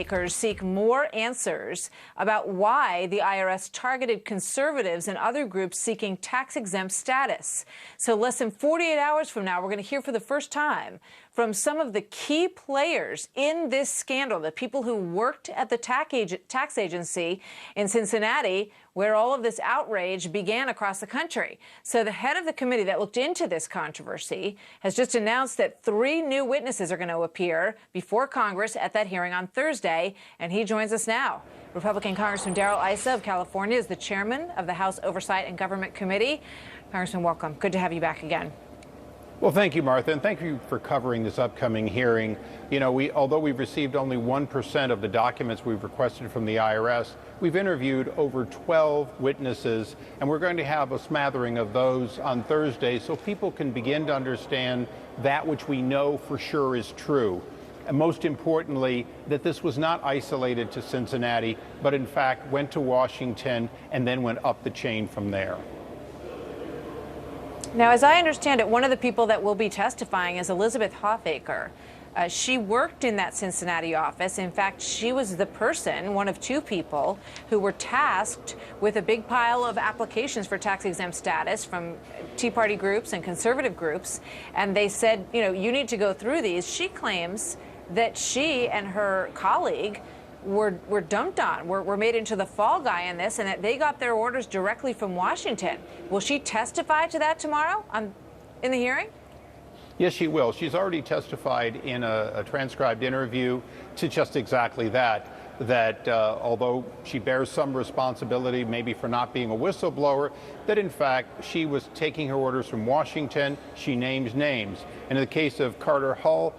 lawmakers seek more answers about why the IRS targeted conservatives and other groups seeking tax-exempt status. So less than 48 hours from now, we're going to hear for the first time from some of the key players in this scandal, the people who worked at the tax agency in Cincinnati, where all of this outrage began across the country. So the head of the committee that looked into this controversy has just announced that 3 new witnesses are going to appear before Congress at that hearing on Thursday, and he joins us now. Republican Congressman Issa of California is the chairman of the House Oversight and Government Committee. Congressman, welcome. Good to have you back again. Well, thank you, Martha, and thank you for covering this upcoming hearing. You know, although we've received only 1% of the documents we've requested from the IRS, we've interviewed over 12 witnesses, and we're going to have a smattering of those on Thursday so people can begin to understand that which we know for sure is true. And most importantly, that this was not isolated to Cincinnati, but in fact went to Washington and then went up the chain from there. Now, as I understand it, one of the people that will be testifying is Elizabeth Hoffaker. She worked in that Cincinnati office. In fact, she was the person, one of 2 people, who were tasked with a big pile of applications for tax-exempt status from Tea Party groups and conservative groups. And they said, you know, you need to go through these. She claims that she and her colleague were dumped on, were made into the fall guy in this, and that they got their orders directly from Washington. Will she testify to that tomorrow in the hearing? Yes, she will. She's already testified in a transcribed interview to just exactly that, although she bears some responsibility maybe for not being a whistleblower, that in fact she was taking her orders from Washington. She names names. And in the case of Carter Hull,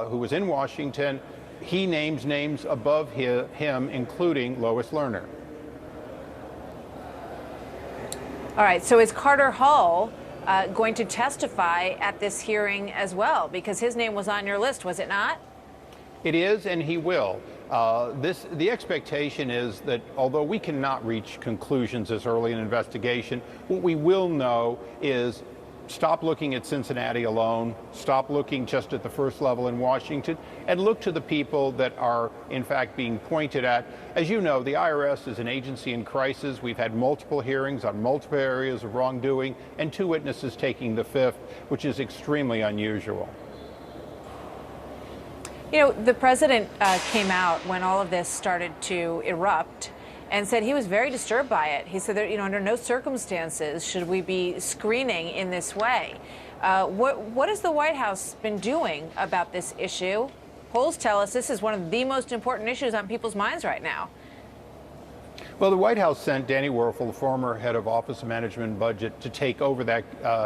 who was in Washington, he names names above him, including Lois Lerner. All right, so is Carter Hull going to testify at this hearing as well? Because his name was on your list, was it not? It is, and he will. The expectation is that although we cannot reach conclusions this early in an investigation, what we will know is stop looking at Cincinnati alone, stop looking just at the first level in Washington, and look to the people that are, in fact, being pointed at. As you know, the IRS is an agency in crisis. We've had multiple hearings on multiple areas of wrongdoing, and 2 witnesses taking the 5th, which is extremely unusual. You know, the president came out when all of this started to erupt and said he was very disturbed by it. He said that, you know, under no circumstances should we be screening in this way. What has the White House been doing about this issue? Polls tell us this is one of the most important issues on people's minds right now. Well, the White House sent Danny Werfel, the former head of Office of Management and Budget, to take over that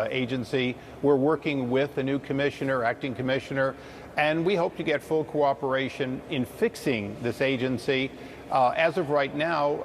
agency. We're working with the new commissioner, acting commissioner, and we hope to get full cooperation in fixing this agency. As of right now,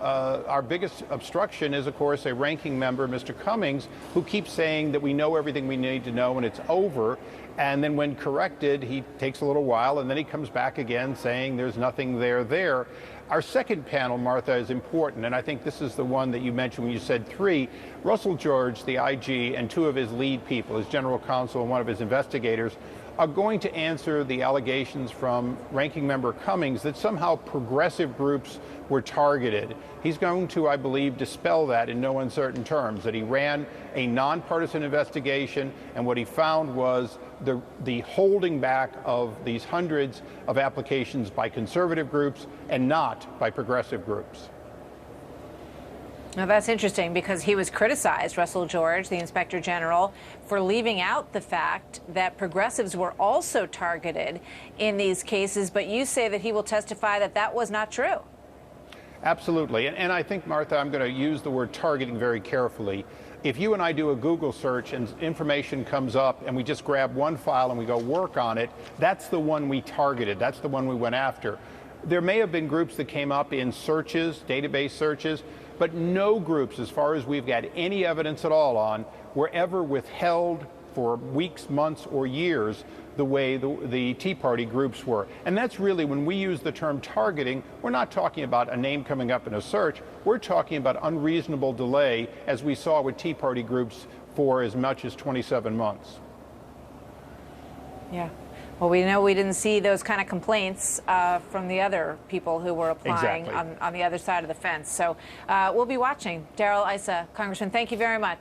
our biggest obstruction is, of course, a ranking member, Mr. Cummings, who keeps saying that we know everything we need to know and it's over. And then when corrected, he takes a little while, and then he comes back again saying there's nothing there. Our second panel, Martha, is important, and I think this is the one that you mentioned when you said 3. Russell George, the IG, and 2 of his lead people, his general counsel and one of his investigators, are going to answer the allegations from Ranking Member Cummings that somehow progressive groups were targeted. He's going to, I believe, dispel that in no uncertain terms, that he ran a nonpartisan investigation, and what he found was the holding back of these hundreds of applications by conservative groups and not by progressive groups. Now, that's interesting because he was criticized, Russell George, the Inspector General, for leaving out the fact that progressives were also targeted in these cases. But you say that he will testify that that was not true. Absolutely. And I think, Martha, I'm going to use the word targeting very carefully. If you and I do a Google search and information comes up and we just grab one file and we go work on it, that's the one we targeted. That's the one we went after. There may have been groups that came up in searches, database searches, but no groups, as far as we've got any evidence at all on, were ever withheld for weeks, months, or years the way the Tea Party groups were. And that's really, when we use the term targeting, we're not talking about a name coming up in a search. We're talking about unreasonable delay, as we saw with Tea Party groups for as much as 27 months. Yeah. Well, we know we didn't see those kind of complaints from the other people who were applying Exactly. on the other side of the fence. So we'll be watching. Darrell, Issa, Congressman, thank you very much.